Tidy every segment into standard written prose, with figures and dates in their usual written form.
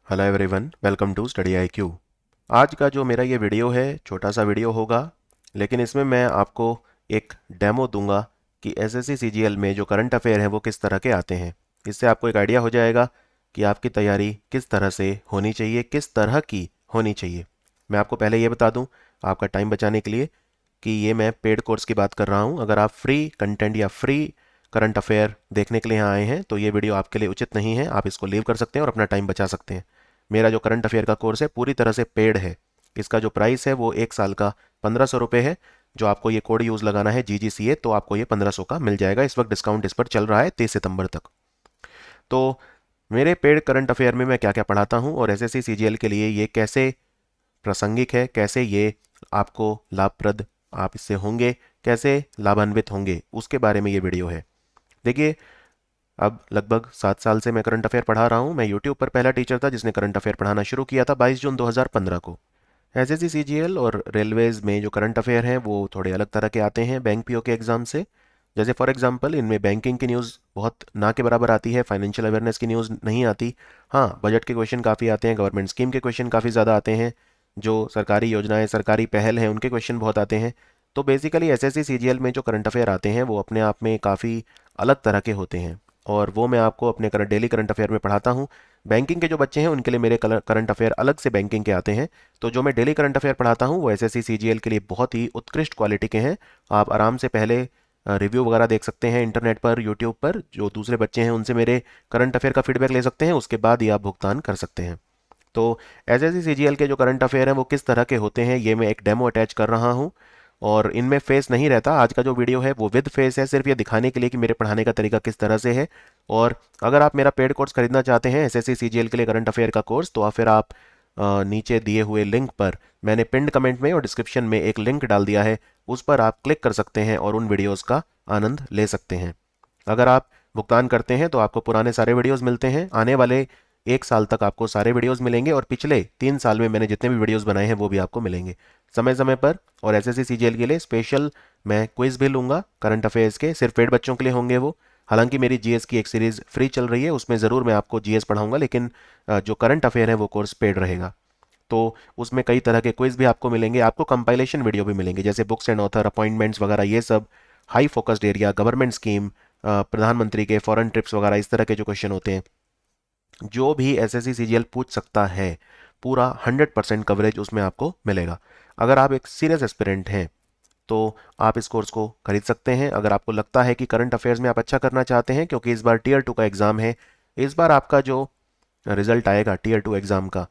Hello everyone, welcome to study IQ। आज का जो मेरा ये वीडियो है छोटा सा वीडियो होगा, लेकिन इसमें मैं आपको एक डेमो दूंगा कि एसएससी सीजीएल में जो करंट अफेयर हैं वो किस तरह के आते हैं। इससे आपको एक आइडिया हो जाएगा कि आपकी तैयारी किस तरह से होनी चाहिए, किस तरह की होनी चाहिए। मैं आपको पहले ये बता दूं, आपका टाइम बचाने के लिए, कि ये मैं पेड कोर्स की बात कर रहा हूँ। अगर आप फ्री कंटेंट या फ्री करंट अफेयर देखने के लिए यहाँ आए हैं तो ये वीडियो आपके लिए उचित नहीं है। आप इसको लीव कर सकते हैं और अपना टाइम बचा सकते हैं। मेरा जो करंट अफेयर का कोर्स है पूरी तरह से पेड है। इसका जो प्राइस है वो एक साल का 1500 रुपये है। जो आपको ये कोड यूज़ लगाना है GGCA, तो आपको ये 1500 का मिल जाएगा। इस वक्त डिस्काउंट इस पर चल रहा है 30 सितंबर तक। तो मेरे पेड करंट अफेयर में मैं क्या क्या पढ़ाता हूँ और एसएससी सीजीएल के लिए ये कैसे प्रासंगिक है, कैसे ये आपको लाभप्रद आप इससे होंगे, कैसे लाभान्वित होंगे, उसके बारे में ये वीडियो है। देखिए, अब लगभग 7 साल से मैं करंट अफेयर पढ़ा रहा हूँ। मैं यूट्यूब पर पहला टीचर था जिसने करंट अफेयर पढ़ाना शुरू किया था 22 जून 2015 को। एसएससी सीजीएल और रेलवेज में जो करंट अफेयर हैं वो थोड़े अलग तरह के आते हैं बैंक पीओ के एग्ज़ाम से। जैसे फॉर एग्जांपल इनमें बैंकिंग की न्यूज़ बहुत ना के बराबर आती है, फाइनेंशियल अवेयरनेस की न्यूज़ नहीं आती। हाँ, बजट के क्वेश्चन काफ़ी आते हैं, गवर्नमेंट स्कीम के क्वेश्चन काफ़ी ज़्यादा आते हैं, जो सरकारी योजनाएं सरकारी पहल हैं उनके क्वेश्चन बहुत आते हैं। तो बेसिकली एसएससी सीजीएल में जो करंट अफेयर आते हैं वो अपने आप में काफ़ी अलग तरह के होते हैं, और वो मैं आपको अपने डेली करंट अफेयर में पढ़ाता हूँ। बैंकिंग के जो बच्चे हैं उनके लिए मेरे करंट अफेयर अलग से बैंकिंग के आते हैं। तो जो मैं डेली करंट अफेयर पढ़ाता हूँ वो एसएससी सीजीएल के लिए बहुत ही उत्कृष्ट क्वालिटी के हैं। आप आराम से पहले रिव्यू वगैरह देख सकते हैं इंटरनेट पर, यूट्यूब पर, जो दूसरे बच्चे हैं उनसे मेरे करंट अफेयर का फीडबैक ले सकते हैं, उसके बाद ही आप भुगतान कर सकते हैं। तो एसएससी सीजीएल के जो करंट अफेयर हैं वो किस तरह के होते हैं ये मैं एक डेमो अटैच कर रहा हूँ। और इनमें फेस नहीं रहता। आज का जो वीडियो है वो विद फेस है, सिर्फ ये दिखाने के लिए कि मेरे पढ़ाने का तरीका किस तरह से है। और अगर आप मेरा पेड कोर्स खरीदना चाहते हैं एसएससी सीजीएल के लिए करंट अफेयर का कोर्स, तो फिर आप नीचे दिए हुए लिंक पर, मैंने पिंड कमेंट में और डिस्क्रिप्शन में एक लिंक डाल दिया है, उस पर आप क्लिक कर सकते हैं और उन वीडियोज़ का आनंद ले सकते हैं। अगर आप भुगतान करते हैं तो आपको पुराने सारे वीडियोस मिलते हैं। आने वाले एक साल तक आपको सारे वीडियोस मिलेंगे, और पिछले 3 साल में मैंने जितने भी वीडियोस बनाए हैं वो भी आपको मिलेंगे समय समय पर। और एसएससी सीजीएल के लिए स्पेशल मैं क्विज भी लूंगा करंट अफेयर्स के, सिर्फ पेड बच्चों के लिए होंगे वो। हालांकि मेरी जीएस की एक सीरीज़ फ्री चल रही है, उसमें ज़रूर मैं आपको जीएस पढ़ाऊंगा, लेकिन जो करंट अफेयर है वो कोर्स पेड रहेगा। तो उसमें कई तरह के क्विज भी आपको मिलेंगे, आपको कंपाइलेशन वीडियो भी मिलेंगे, जैसे बुक्स एंड ऑथर, अपॉइंटमेंट्स वगैरह, ये सब, high focused area, government scheme, प्रधानमंत्री के फॉरेन ट्रिप्स वगैरह, इस तरह के जो क्वेश्चन होते हैं, जो भी एसएससी सीजीएल पूछ सकता है, पूरा 100% कवरेज उसमें आपको मिलेगा। अगर आप एक सीरियस एस्पिरेंट हैं तो आप इस कोर्स को खरीद सकते हैं। अगर आपको लगता है कि करंट अफेयर्स में आप अच्छा करना चाहते हैं, क्योंकि इस बार टीयर 2 का एग्ज़ाम है, इस बार आपका जो रिजल्ट आएगा टीयर 2 एग्ज़ाम का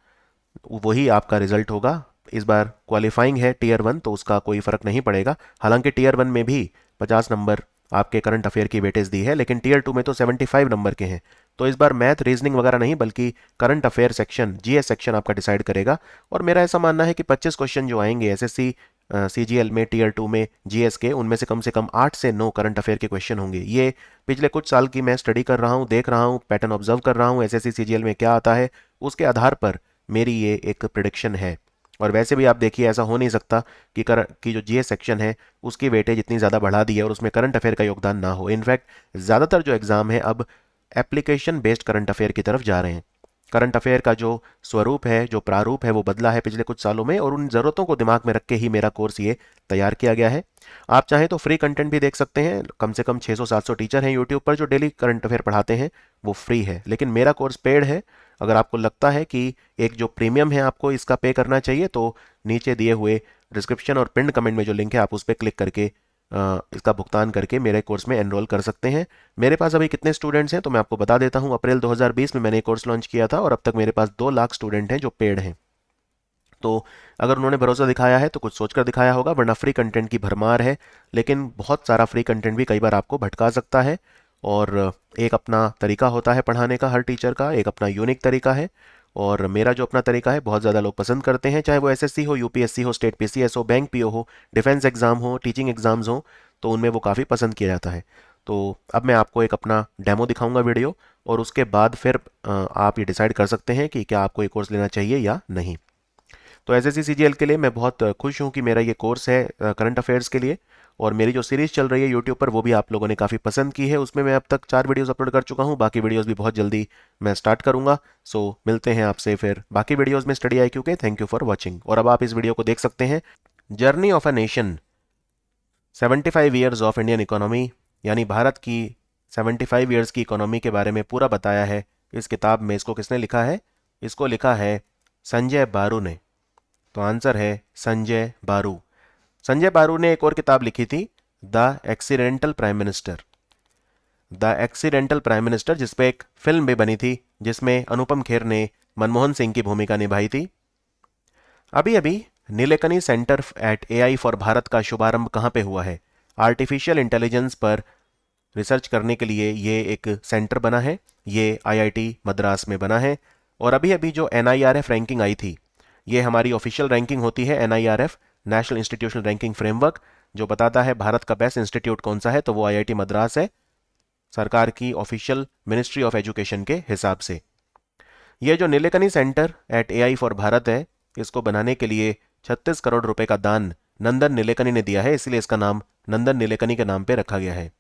वही आपका रिजल्ट होगा। इस बार क्वालिफाइंग है टीयर 1, तो उसका कोई फ़र्क नहीं पड़ेगा। हालांकि टीयर 1 में भी 50 नंबर आपके करंट अफेयर की वेटेज दी है, लेकिन टीयर 2 में तो 75 नंबर के हैं। तो इस बार मैथ रीजनिंग वगैरह नहीं, बल्कि current affair section, GS section आपका डिसाइड करेगा। और मेरा ऐसा मानना है कि 25 क्वेश्चन जो आएंगे एसएससी सीजीएल में टीयर 2 में जीएस के, उनमें से कम 8 से 9 करंट अफेयर के क्वेश्चन होंगे। ये पिछले कुछ साल की मैं स्टडी कर रहा हूँ, देख रहा हूँ, पैटर्न ऑब्जर्व कर रहा हूँ एसएससी सीजीएल में क्या आता है, उसके आधार पर मेरी ये एक प्रिडिक्शन है। और वैसे भी आप देखिए, ऐसा हो नहीं सकता कि जो जीएस सेक्शन है उसकी वेटेज इतनी ज़्यादा बढ़ा दी है और उसमें करंट अफेयर का योगदान ना हो। इनफैक्ट ज़्यादातर जो एग्ज़ाम है अब एप्लीकेशन बेस्ड करंट अफेयर की तरफ जा रहे हैं। करंट अफेयर का जो स्वरूप है, जो प्रारूप है, वो बदला है पिछले कुछ सालों में, और उन ज़रूरतों को दिमाग में रख के ही मेरा कोर्स ये तैयार किया गया है। आप चाहें तो फ्री कंटेंट भी देख सकते हैं। कम से कम 600-700 टीचर हैं यूट्यूब पर जो डेली करंट अफेयर पढ़ाते हैं, वो फ्री है। लेकिन मेरा कोर्स पेड है। अगर आपको लगता है कि एक जो प्रीमियम है आपको इसका पे करना चाहिए, तो नीचे दिए हुए डिस्क्रिप्शन और पिन कमेंट में जो लिंक है आप उस पर क्लिक करके इसका भुगतान करके मेरे कोर्स में एनरोल कर सकते हैं। मेरे पास अभी कितने स्टूडेंट्स हैं तो मैं आपको बता देता हूँ। अप्रैल 2020 में मैंने कोर्स लॉन्च किया था और अब तक मेरे पास 2 लाख स्टूडेंट हैं जो पेड हैं। तो अगर उन्होंने भरोसा दिखाया है तो कुछ सोचकर दिखाया होगा, वरना फ्री कंटेंट की भरमार है। लेकिन बहुत सारा फ्री कंटेंट भी कई बार आपको भटका सकता है। और एक अपना तरीका होता है पढ़ाने का, हर टीचर का एक अपना यूनिक तरीका है। और मेरा जो अपना तरीका है बहुत ज़्यादा लोग पसंद करते हैं, चाहे वो एसएससी हो, यूपीएससी हो, स्टेट पीसीएस हो, बैंक पीओ हो, डिफेंस एग्ज़ाम हो, टीचिंग एग्ज़ाम्स हो, तो उनमें वो काफ़ी पसंद किया जाता है। तो अब मैं आपको एक अपना डेमो दिखाऊंगा वीडियो, और उसके बाद फिर आप ये डिसाइड कर सकते हैं कि क्या आपको ये कोर्स लेना चाहिए या नहीं। तो एसएससी सीजीएल के लिए मैं बहुत खुश हूँ कि मेरा ये कोर्स है करंट अफेयर्स के लिए। और मेरी जो सीरीज़ चल रही है यूट्यूब पर वो भी आप लोगों ने काफ़ी पसंद की है। उसमें मैं अब तक 4 वीडियोज़ अपलोड कर चुका हूँ, बाकी वीडियोज़ भी बहुत जल्दी मैं स्टार्ट करूँगा। सो मिलते हैं आपसे फिर बाकी वीडियोज़ में स्टडी IQ के। Thank you for watching. और अब आप इस वीडियो को देख सकते हैं, journey of a nation 75 years of Indian economy, यानी भारत की 75 ईयर्स की इकोनॉमी के बारे में पूरा बताया है इस किताब में। इसको किसने लिखा है? इसको लिखा है संजय बारू ने। तो आंसर है संजय बारू। संजय बारू ने एक और किताब लिखी थी, the accidental prime minister. The accidental prime minister, जिसपे एक फिल्म भी बनी थी जिसमें अनुपम खेर ने मनमोहन सिंह की भूमिका निभाई थी। अभी अभी Nilekani centre at AI for Bharat का शुभारंभ कहाँ पे हुआ है? आर्टिफिशियल इंटेलिजेंस पर रिसर्च करने के लिए ये एक सेंटर बना है। ये IIT मद्रास में बना है। और अभी अभी जो NIRF रैंकिंग आई थी, ये हमारी ऑफिशियल रैंकिंग होती है। NIRF, national institutional ranking framework, जो बताता है भारत का बेस्ट इंस्टीट्यूट कौन सा है, तो वो IIT मद्रास है, सरकार की ऑफिशियल मिनिस्ट्री ऑफ एजुकेशन के हिसाब से। ये जो Nilekani centre at AI for Bharat है, इसको बनाने के लिए 36 करोड़ रुपए का दान नंदन नीलेकनी ने दिया है, इसलिए इसका नाम नंदन नीलेकनी के नाम पे रखा गया है।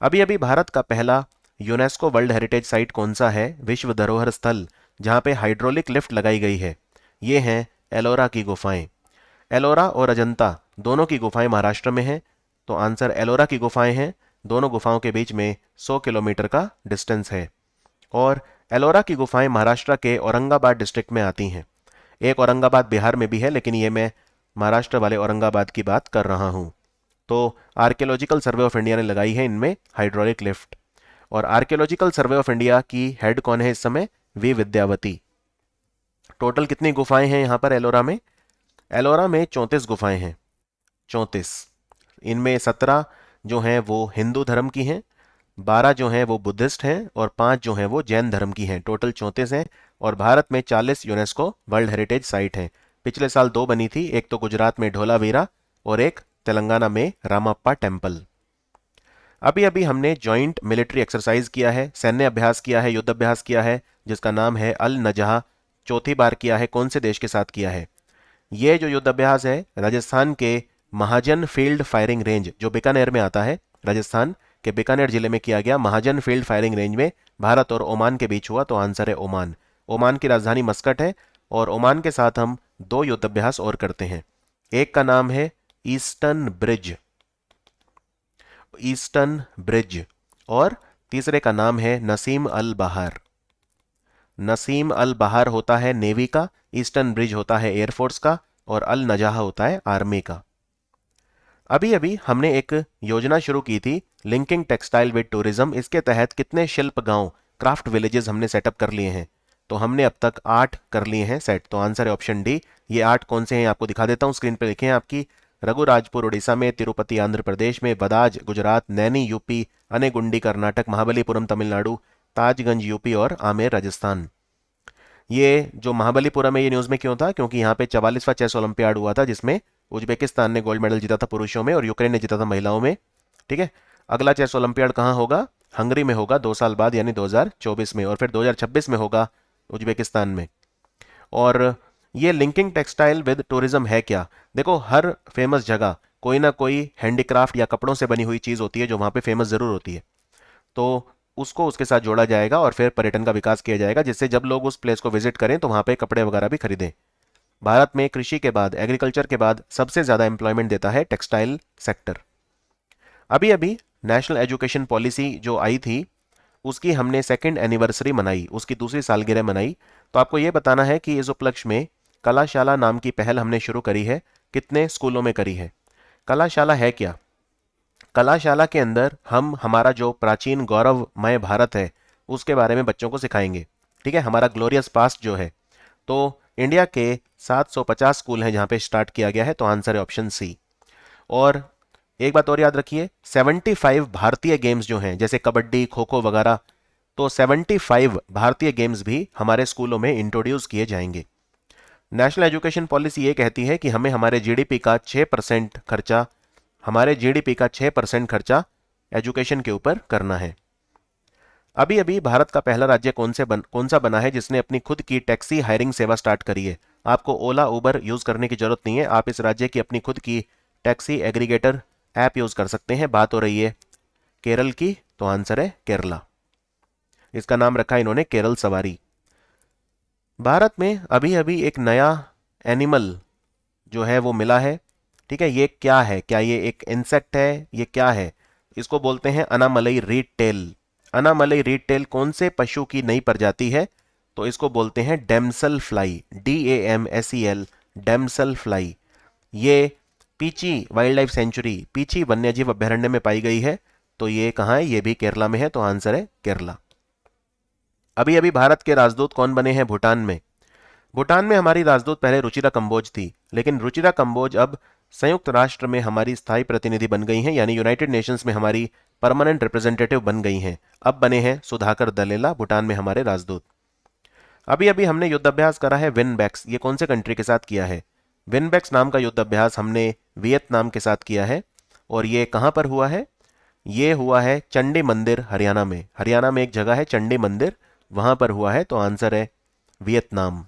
अभी अभी भारत का पहला यूनेस्को वर्ल्ड हेरिटेज साइट कौन सा है, विश्व धरोहर स्थल, जहां पे हाइड्रोलिक लिफ्ट लगाई गई है? ये हैं एलोरा की गुफाएं। एलोरा और अजंता दोनों की गुफाएं महाराष्ट्र में हैं, तो आंसर एलोरा की गुफाएं हैं। दोनों गुफाओं के बीच में 100 किलोमीटर का डिस्टेंस है। और एलोरा की गुफाएं महाराष्ट्र के औरंगाबाद डिस्ट्रिक्ट में आती हैं। एक औरंगाबाद बिहार में भी है, लेकिन ये मैं महाराष्ट्र वाले औरंगाबाद की बात कर रहा हूँ। तो आर्कियोलॉजिकल सर्वे ऑफ इंडिया ने लगाई है इनमें हाइड्रोलिक लिफ्ट। और आर्कियोलॉजिकल सर्वे ऑफ इंडिया की हेड कौन है इस समय? वी विद्यावती। टोटल कितनी गुफाएं हैं यहाँ पर एलोरा में? एलोरा में 34 गुफाएं हैं। 34। इनमें 17 जो हैं वो हिंदू धर्म की हैं, 12 जो हैं वो बुद्धिस्ट हैं, और 5 जो हैं वो जैन धर्म की हैं। टोटल 34 हैं। और भारत में 40 यूनेस्को वर्ल्ड हेरिटेज साइट हैं। पिछले साल 2 बनी थी, एक तो गुजरात में ढोलावीरा और एक तेलंगाना में रामप्पा टेम्पल। अभी अभी हमने जॉइंट मिलिट्री एक्सरसाइज किया है, सैन्य अभ्यास किया है, युद्ध अभ्यास किया है, जिसका नाम है अल नजहा। चौथी बार किया है। कौन से देश के साथ किया है? ये जो युद्ध अभ्यास है राजस्थान के महाजन फील्ड फायरिंग रेंज, जो बीकानेर में आता है, राजस्थान के बीकानेर जिले में किया गया। महाजन फील्ड फायरिंग रेंज में भारत और ओमान के बीच हुआ, तो आंसर है ओमान। ओमान की राजधानी मस्कट है, और ओमान के साथ हम 2 युद्ध अभ्यास और करते हैं। एक का नाम है ईस्टर्न ब्रिज, ईस्टर्न ब्रिज, और तीसरे का नाम है नसीम अल बहार। नसीम अल बहार होता है नेवी का, ईस्टर्न ब्रिज होता है एयरफोर्स का, और अल नजाहा होता है आर्मी का। अभी अभी हमने एक योजना शुरू की थी, लिंकिंग टेक्सटाइल विद टूरिज्म। इसके तहत कितने शिल्प गांव, क्राफ्ट विलेजेस हमने सेटअप कर लिए हैं? तो हमने अब तक 8 कर लिए हैं सेट, तो आंसर है ऑप्शन डी। ये 8 कौन से हैं आपको दिखा देता हूं, स्क्रीन पे लिखे हैं आपकी। रघुराजपुर उड़ीसा में, तिरुपति आंध्र प्रदेश में, बदाज गुजरात, नैनी यूपी, अनेगुंडी कर्नाटक, महाबलीपुरम तमिलनाडु, ताजगंज यूपी और आमेर राजस्थान। ये जो महाबलीपुरम है, ये न्यूज़ में क्यों था? क्योंकि यहाँ पे 44वां चेस ओलंपियाड हुआ था, जिसमें उज्बेकिस्तान ने गोल्ड मेडल जीता था पुरुषों में और यूक्रेन ने जीता था महिलाओं में। ठीक है। अगला चेस ओलंपियाड कहाँ होगा? हंगरी में होगा 2 साल बाद, यानी 2024 में, और फिर 2026 में होगा उज्बेकिस्तान में। और ये लिंकिंग टेक्सटाइल विद टूरिज्म है क्या? देखो, हर फेमस जगह कोई ना कोई हैंडीक्राफ्ट या कपड़ों से बनी हुई चीज़ होती है जो वहाँ पे फेमस ज़रूर होती है, तो उसको उसके साथ जोड़ा जाएगा और फिर पर्यटन का विकास किया जाएगा, जिससे जब लोग उस प्लेस को विजिट करें तो वहाँ पे कपड़े वगैरह भी खरीदें। भारत में कृषि के बाद, एग्रीकल्चर के बाद सबसे ज़्यादा एम्प्लॉयमेंट देता है टेक्सटाइल सेक्टर। अभी अभी नेशनल एजुकेशन पॉलिसी जो आई थी, उसकी हमने 2nd एनिवर्सरी मनाई, उसकी दूसरी सालगिरह मनाई। तो आपको ये बताना है कि इस उपलक्ष्य में कलाशाला नाम की पहल हमने शुरू करी है। कितने स्कूलों में करी है? कलाशाला है क्या? कलाशाला के अंदर हम हमारा जो प्राचीन गौरवमय भारत है उसके बारे में बच्चों को सिखाएंगे। ठीक है, हमारा ग्लोरियस पास्ट जो है। तो इंडिया के 750 स्कूल हैं जहां पे स्टार्ट किया गया है, तो आंसर है ऑप्शन सी। और एक बात और याद रखिए, 75 भारतीय गेम्स जो हैं, जैसे कबड्डी, खो खो वगैरह, तो 75 भारतीय गेम्स भी हमारे स्कूलों में इंट्रोड्यूस किए जाएंगे। नेशनल एजुकेशन पॉलिसी ये कहती है कि हमें हमारे जीडीपी का 6% खर्चा, हमारे जीडीपी का 6% खर्चा एजुकेशन के ऊपर करना है। अभी अभी भारत का पहला राज्य कौन सा बना है जिसने अपनी खुद की टैक्सी हायरिंग सेवा स्टार्ट करी है? आपको ओला उबर यूज करने की जरूरत नहीं है, आप इस राज्य की अपनी खुद की टैक्सी एग्रीगेटर ऐप यूज़ कर सकते हैं। बात हो रही है केरल की, तो आंसर है केरला। इसका नाम रखा इन्होंने केरल सवारी। भारत में अभी अभी एक नया एनिमल जो है वो मिला है। ठीक है, ये क्या है? क्या ये एक इंसेक्ट है? ये क्या है? इसको बोलते हैं अनामलई रीड टेल। अनामलई रीड टेल कौन से पशु की नई प्रजाति है? तो इसको बोलते हैं डेमसल फ्लाई, DAMSEL, डेमसल फ्लाई। ये पीची वाइल्ड लाइफ सेंचुरी, पीची वन्यजीव अभ्यारण्य में पाई गई है। तो ये कहाँ है? ये भी केरला में है, तो आंसर है केरला। अभी अभी भारत के राजदूत कौन बने हैं भूटान में? भूटान में हमारी राजदूत पहले रुचिरा कंबोज थी, लेकिन रुचिरा कंबोज अब संयुक्त राष्ट्र में हमारी स्थायी प्रतिनिधि बन गई हैं, यानी यूनाइटेड नेशंस में हमारी परमानेंट रिप्रेजेंटेटिव बन गई हैं। अब बने हैं सुधाकर दलेला, भूटान में हमारे राजदूत। अभी अभी हमने युद्धाभ्यास करा है विनबैक्स। ये कौन से कंट्री के साथ किया है? विनबैक्स नाम का युद्धाभ्यास हमने वियतनाम के साथ किया है। और ये कहां पर हुआ है? ये हुआ है चंडी मंदिर, हरियाणा में। हरियाणा में एक जगह है चंडी मंदिर, वहां पर हुआ है, तो आंसर है वियतनाम।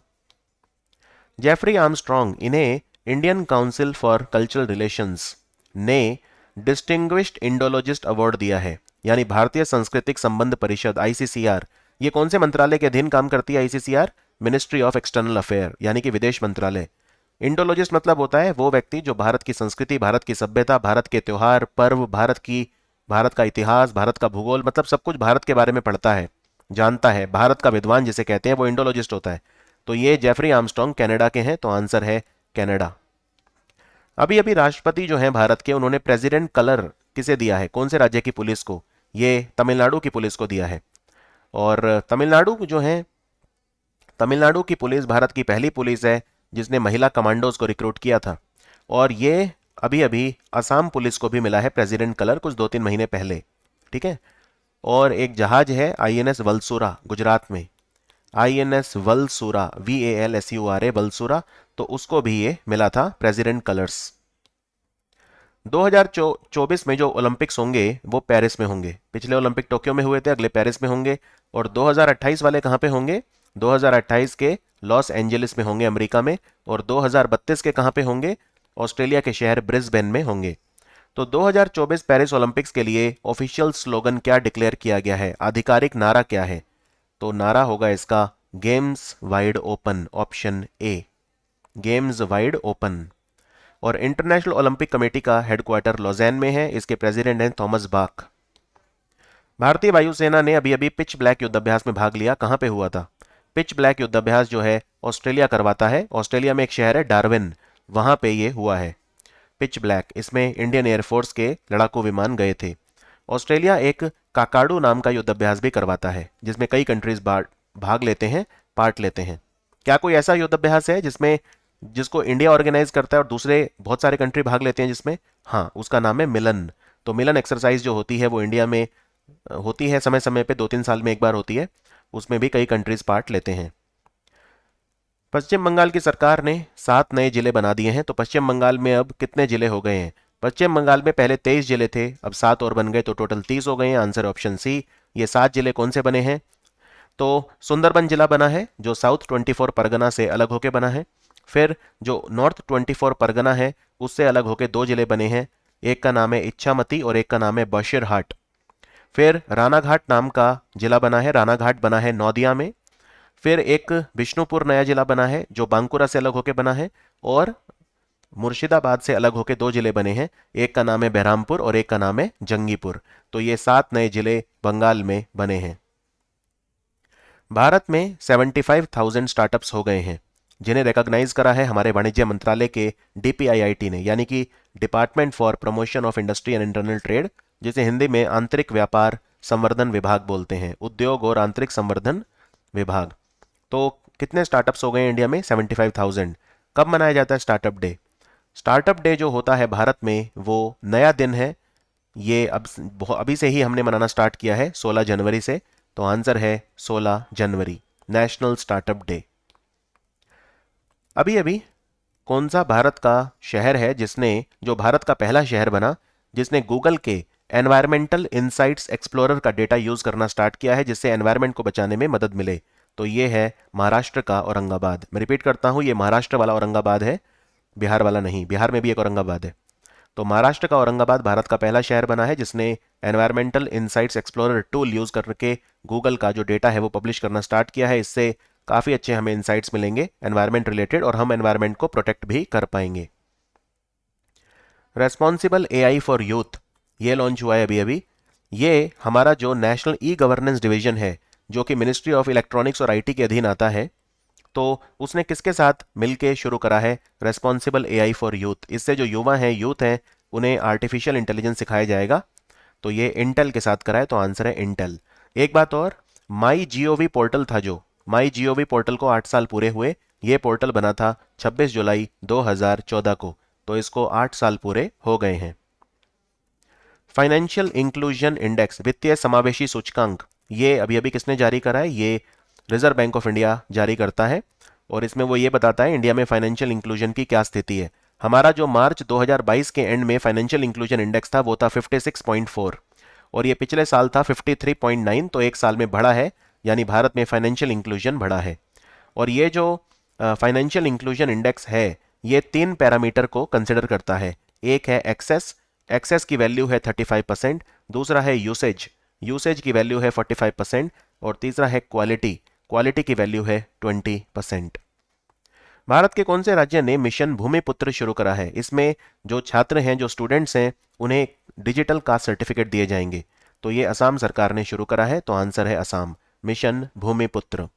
जेफरी आर्मस्ट्रॉन्ग, इन्हें Indian council for cultural relations ने डिस्टिंग्विश्ड इंडोलॉजिस्ट अवार्ड दिया है, यानी भारतीय सांस्कृतिक संबंध परिषद ICCR। ये कौन से मंत्रालय के अधीन काम करती है ICCR? Ministry of external affair, यानी कि विदेश मंत्रालय। इंडोलॉजिस्ट मतलब होता है वो व्यक्ति जो भारत की संस्कृति, भारत की सभ्यता, भारत के त्योहार पर्व, भारत का इतिहास, भारत का भूगोल, मतलब सब कुछ भारत के बारे में पढ़ता है, जानता है। भारत का विद्वान जिसे कहते हैं वो इंडोलॉजिस्ट होता है। तो ये जेफरी आर्मस्ट्रॉन्ग कनाडा के हैं, तो आंसर है कनाडा। अभी अभी राष्ट्रपति जो हैं भारत के, उन्होंने प्रेसिडेंट कलर किसे दिया है? कौन से राज्य की पुलिस को? ये तमिलनाडु की पुलिस को दिया है। और तमिलनाडु जो है, तमिलनाडु की पुलिस भारत की पहली पुलिस है जिसने महिला कमांडोज को रिक्रूट किया था। और ये अभी अभी असम पुलिस को भी मिला है प्रेसिडेंट कलर, कुछ 2-3 महीने पहले। ठीक है। और एक जहाज है INS वलसुरा, गुजरात में। INS वलसुरा, VALSURA, वलसुरा, तो उसको भी ये मिला था प्रेसिडेंट कलर्स। 2024 में जो ओलंपिक्स होंगे वो पेरिस में होंगे। पिछले ओलंपिक टोक्यो में हुए थे, अगले पेरिस में होंगे। और 2028 वाले कहाँ पे होंगे? 2028 के लॉस एंजलिस में होंगे, अमेरिका में। और 2032 के कहाँ पे होंगे? ऑस्ट्रेलिया के शहर ब्रिस्बेन में होंगे। तो 2024 पेरिस ओलंपिक्स के लिए ऑफिशियल स्लोगन क्या डिक्लेयर किया गया है? आधिकारिक नारा क्या है? तो नारा होगा इसका games wide open, option A, games wide open. और इंटरनेशनल ओलंपिक कमेटी का हेडक्वार्टर लॉज़ैन में है। इसके प्रेसिडेंट हैं थॉमस बाक। भारतीय वायुसेना ने अभी अभी पिच ब्लैक युद्धाभ्यास में भाग लिया। कहां पे हुआ था? पिच ब्लैक युद्धाभ्यास जो है ऑस्ट्रेलिया करवाता है। ऑस्ट्रेलिया में एक शहर है डार्विन, वहां पे ये हुआ है पिच ब्लैक। इसमें इंडियन एयरफोर्स के लड़ाकू विमान गए थे। ऑस्ट्रेलिया एक काकाडू नाम का युद्धाभ्यास भी करवाता है जिसमें कई कंट्रीज भाग लेते हैं, पार्ट लेते हैं। क्या कोई ऐसा युद्धाभ्यास है जिसको इंडिया ऑर्गेनाइज करता है और दूसरे बहुत सारे कंट्री भाग लेते हैं जिसमें? हाँ, उसका नाम है मिलन। तो मिलन एक्सरसाइज जो होती है वो इंडिया में होती है समय समय पे, 2-3 साल में एक बार होती है। उसमें भी कई कंट्रीज पार्ट लेते हैं। पश्चिम बंगाल की सरकार ने 7 नए जिले बना दिए हैं। तो पश्चिम बंगाल में अब कितने जिले हो गए हैं? पश्चिम बंगाल में पहले 23 जिले थे, अब 7 और बन गए, तो टोटल 30 हो गए हैं। Answer option C. ये 7 जिले कौन से बने हैं? तो सुंदरबन जिला बना है जो साउथ 24 परगना से अलग होकर बना है। फिर जो नॉर्थ 24 परगना है उससे अलग होकर 2 जिले बने हैं। एक का नाम है इच्छामती और एक का नाम है बशीरहाट। फिर रानाघाट नाम का जिला बना है, रानाघाट बना है नौदिया में। फिर एक बिष्णुपुर नया जिला बना है जो बांकुरा से अलग होकर बना है। और मुर्शिदाबाद से अलग होकर 2 जिले बने हैं, एक का नाम है बहरामपुर और एक का नाम है जंगीपुर। तो ये 7 नए जिले बंगाल में बने हैं। भारत में 75,000 स्टार्टअप्स हो गए हैं जिन्हें रिकॉग्नाइज करा है हमारे वाणिज्य मंत्रालय के DPIIT ने, यानी कि department for promotion of industry and internal trade, जिसे हिंदी में आंतरिक व्यापार संवर्धन विभाग बोलते हैं, उद्योग और आंतरिक संवर्धन विभाग। तो कितने स्टार्टअप्स हो गए इंडिया में? 75,000। कब मनाया जाता है स्टार्टअप डे? स्टार्टअप डे जो होता है भारत में वो नया दिन है। ये अभी से ही हमने मनाना स्टार्ट किया है, 16 जनवरी से। तो आंसर है 16 जनवरी, नेशनल स्टार्टअप डे। अभी अभी कौन सा भारत का शहर है जो भारत का पहला शहर बना जिसने गूगल के एनवायरमेंटल इनसाइट्स एक्सप्लोरर का डेटा यूज करना स्टार्ट किया है, जिससे एनवायरमेंट को बचाने में मदद मिले? तो ये है महाराष्ट्र का औरंगाबाद। मैं रिपीट करता हूं, ये महाराष्ट्र वाला औरंगाबाद है, बिहार वाला नहीं। बिहार में भी एक औरंगाबाद है। तो महाराष्ट्र का औरंगाबाद भारत का पहला शहर बना है जिसने environmental insights explorer tool use करके गूगल का जो डेटा है वो पब्लिश करना स्टार्ट किया है। इससे काफ़ी अच्छे हमें इंसाइट्स मिलेंगे एनवायरमेंट रिलेटेड और हम एनवायरमेंट को प्रोटेक्ट भी कर पाएंगे। रेस्पॉन्सिबल एआई फॉर यूथ ये लॉन्च हुआ है अभी अभी। ये हमारा जो नेशनल ई गवर्नेंस डिवीजन है जो कि मिनिस्ट्री ऑफ इलेक्ट्रॉनिक्स और आईटी के अधीन आता है, तो उसने किसके साथ मिलके शुरू करा है रेस्पॉन्सिबल एआई फॉर यूथ। इससे जो युवा हैं, यूथ हैं, उन्हें आर्टिफिशियल इंटेलिजेंस सिखाया जाएगा। तो ये इंटेल के साथ करा है, तो आंसर है इंटेल। एक बात और, माई जीओवी पोर्टल था जो माई जीओवी पोर्टल को 8 साल पूरे हुए। ये पोर्टल बना था 26 जुलाई 2014 को, तो इसको 8 साल पूरे हो गए हैं। फाइनेंशियल इंक्लूजन इंडेक्स वित्तीय समावेशी सूचकांक, ये अभी अभी किसने जारी करा है? ये रिजर्व बैंक ऑफ इंडिया जारी करता है और इसमें वो ये बताता है इंडिया में फाइनेंशियल इंक्लूजन की क्या स्थिति है। हमारा जो मार्च 2022 के एंड में फाइनेंशियल इंक्लूजन इंडेक्स था वो था 56.4 और ये पिछले साल था 53.9, तो एक साल में बढ़ा है, यानी भारत में फाइनेंशियल इंक्लूजन बढ़ा है। और ये जो फाइनेंशियल इंक्लूजन इंडेक्स है ये 3 पैरामीटर को कंसिडर करता है। एक है एक्सेस, एक्सेस की वैल्यू है 35%, दूसरा है यूसेज, यूसेज की वैल्यू है 45% और तीसरा है क्वालिटी, क्वालिटी की वैल्यू है 20%। भारत के कौन से राज्य ने मिशन भूमिपुत्र शुरू करा है? इसमें जो छात्र हैं, जो स्टूडेंट्स हैं, उन्हें डिजिटल कास्ट सर्टिफिकेट दिए जाएंगे। तो ये असम सरकार ने शुरू करा है, तो आंसर है असम, मिशन भूमिपुत्र।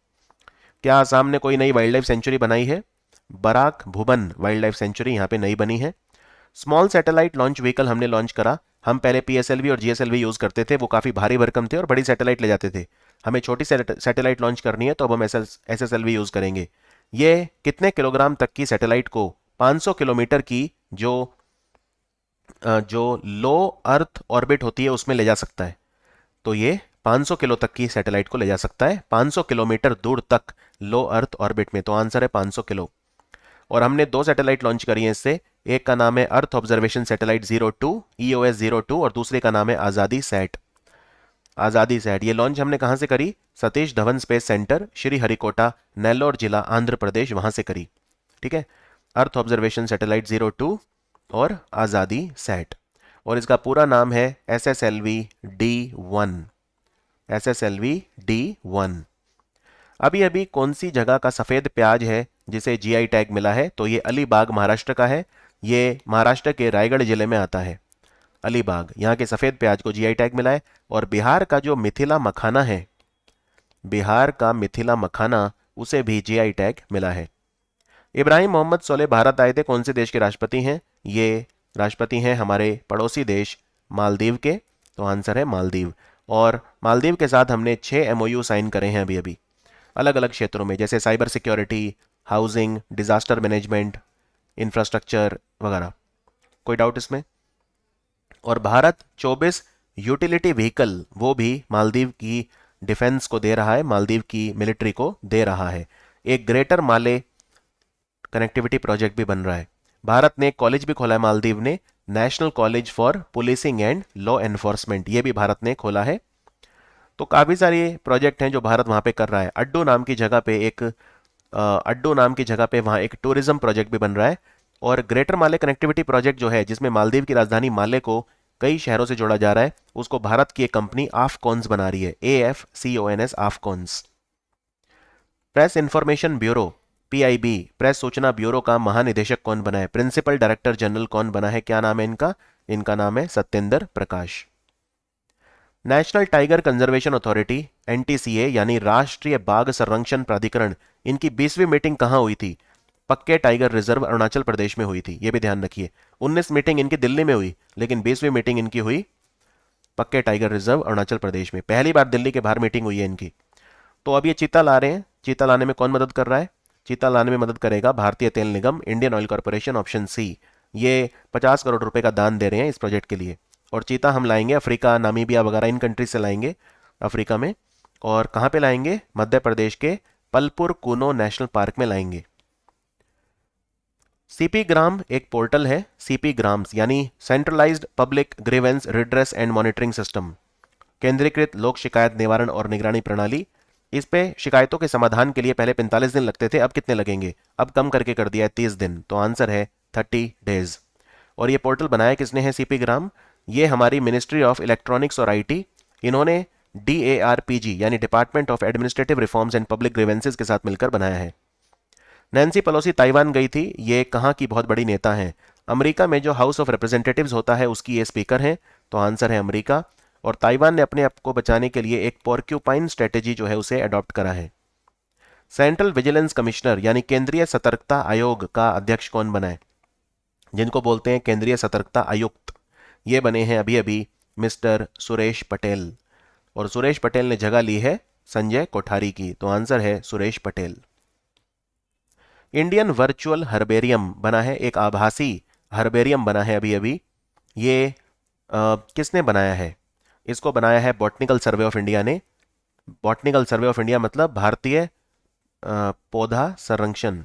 क्या असम ने कोई नई वाइल्ड लाइफ सेंचुरी बनाई है? Barack Bhurban wild life sanctuary यहाँ पे नई बनी है। स्मॉल सैटेलाइट लॉन्च व्हीकल हमने लॉन्च करा। हम पहले पीएसएलवी और जीएसएलवी यूज करते थे, वो काफ़ी भारी भरकम थे और बड़ी सैटेलाइट ले जाते थे। हमें छोटी सैटेलाइट लॉन्च करनी है तो अब हम एसएसएलवी यूज करेंगे। ये कितने किलोग्राम तक की सैटेलाइट को 500 किलोमीटर की जो लो अर्थ ऑर्बिट होती है उसमें ले जा सकता है? तो ये 500 किलो तक की सैटेलाइट को ले जा सकता है, 500 किलोमीटर दूर तक लो अर्थ ऑर्बिट में, तो आंसर है 500 किलो। और हमने 2 सैटेलाइट लॉन्च करी हैं इससे। एक का नाम है अर्थ ऑब्जर्वेशन सैटेलाइट 02 EOS 02 और दूसरे का नाम है आज़ादी सैट। आज़ादी सैट ये लॉन्च हमने कहाँ से करी? सतीश धवन स्पेस सेंटर, श्रीहरिकोटा, नेल्लोर जिला, आंध्र प्रदेश, वहां से करी। ठीक है, अर्थ ऑब्जर्वेशन सैटेलाइट 02 और आज़ादी सैट। और इसका पूरा नाम है SSLV D1, SSLV D1। अभी अभी कौन सी जगह का सफ़ेद प्याज है जिसे जीआई टैग मिला है? तो ये अलीबाग महाराष्ट्र का है। ये महाराष्ट्र के रायगढ़ जिले में आता है, अलीबाग। यहाँ के सफ़ेद प्याज को जीआई टैग मिला है। और बिहार का जो मिथिला मखाना है, बिहार का मिथिला मखाना, उसे भी जीआई टैग मिला है। इब्राहिम मोहम्मद सोले भारत आए थे, कौन से देश के राष्ट्रपति हैं? ये राष्ट्रपति हैं हमारे पड़ोसी देश मालदीव के, तो आंसर है मालदीव। और मालदीव के साथ हमने 6 MOU साइन करे हैं अभी अभी, अलग अलग क्षेत्रों में, जैसे cyber security, housing, disaster management, infrastructure वगैरह। कोई डाउट इसमें? और भारत 24 यूटिलिटी व्हीकल वो भी मालदीव की डिफेंस को दे रहा है, मालदीव की मिलिट्री को दे रहा है। एक ग्रेटर माले कनेक्टिविटी प्रोजेक्ट भी बन रहा है। भारत ने एक कॉलेज भी खोला है मालदीव ने, national college for policing and law enforcement, ये भी भारत ने खोला है। तो काफ़ी सारे प्रोजेक्ट हैं जो भारत वहाँ पे कर रहा है। अड्डू नाम की जगह पे वहाँ एक टूरिज्म प्रोजेक्ट भी बन रहा है। और ग्रेटर माले कनेक्टिविटी प्रोजेक्ट जो है, जिसमें मालदीव की राजधानी माले को कई शहरों से जोड़ा जा रहा है, उसको भारत की एक कंपनी आफ्कॉन्स बना रही है, AFCONS, Afcons. Press information bureau PIB, press सूचना ब्यूरो का महानिदेशक कौन बना है? प्रिंसिपल डायरेक्टर जनरल कौन बना है? क्या नाम है इनका? इनका नाम है Satyendra Prakash. National tiger conservation authority NTCA यानी राष्ट्रीय बाघ संरक्षण प्राधिकरण, इनकी 20वीं मीटिंग कहाँ हुई थी? पक्के टाइगर रिजर्व अरुणाचल प्रदेश में हुई थी, ये भी ध्यान रखिए। 19 मीटिंग इनकी दिल्ली में हुई, लेकिन 20वीं मीटिंग इनकी हुई पक्के टाइगर रिजर्व अरुणाचल प्रदेश में। पहली बार दिल्ली के बाहर मीटिंग हुई है इनकी। तो अब ये चीता ला रहे हैं। चीता लाने में कौन मदद कर रहा है? चीता लाने में मदद करेगा भारतीय तेल निगम, Indian oil corporation, option C. ये 50 करोड़ रुपए का दान दे रहे हैं इस प्रोजेक्ट के लिए। और चीता हम लाएंगे अफ्रीका, नामीबिया वगैरह इन कंट्री से लाएंगे, अफ्रीका में। और कहाँ पे लाएंगे? मध्य प्रदेश के पलपुर कूनो नेशनल पार्क में लाएंगे। सीपी ग्राम एक पोर्टल है, सीपी ग्राम्स यानी centralised public grievance redress and monitoring system, केंद्रीकृत लोक शिकायत निवारण और निगरानी प्रणाली। इस पे शिकायतों के समाधान के लिए पहले 45 दिन लगते थे, अब कितने लगेंगे? अब कम करके कर दिया है 30 दिन, तो आंसर है 30 डेज। और ये पोर्टल बनाया किसने है, सीपी ग्राम। ये हमारी मिनिस्ट्री ऑफ इलेक्ट्रॉनिक्स और आईटी, इन्होंने DARPG यानी department of administrative reforms and public grievances के साथ मिलकर बनाया है। नैन्सी पेलोसी ताइवान गई थी। ये कहाँ की बहुत बड़ी नेता हैं? अमेरिका में जो हाउस ऑफ रिप्रेजेंटेटिव्स होता है उसकी ये स्पीकर हैं। तो आंसर है अमेरिका। और ताइवान ने अपने आप को बचाने के लिए एक पोर्क्यूपाइन स्ट्रेटेजी जो है उसे अडॉप्ट करा है। सेंट्रल विजिलेंस कमिश्नर यानी केंद्रीय सतर्कता आयोग का अध्यक्ष कौन बना है? जिनको बोलते हैं केंद्रीय सतर्कता आयुक्त, ये बने हैं अभी अभी मिस्टर सुरेश पटेल। और सुरेश पटेल ने जगह ली है संजय कोठारी की। तो आंसर है Suresh Patel. Indian virtual herbarium बना है, एक आभासी हर्बेरियम बना है अभी अभी। ये किसने बनाया है? इसको बनाया है बॉटनिकल सर्वे ऑफ इंडिया ने। बॉटनिकल सर्वे ऑफ इंडिया मतलब भारतीय पौधा संरक्षण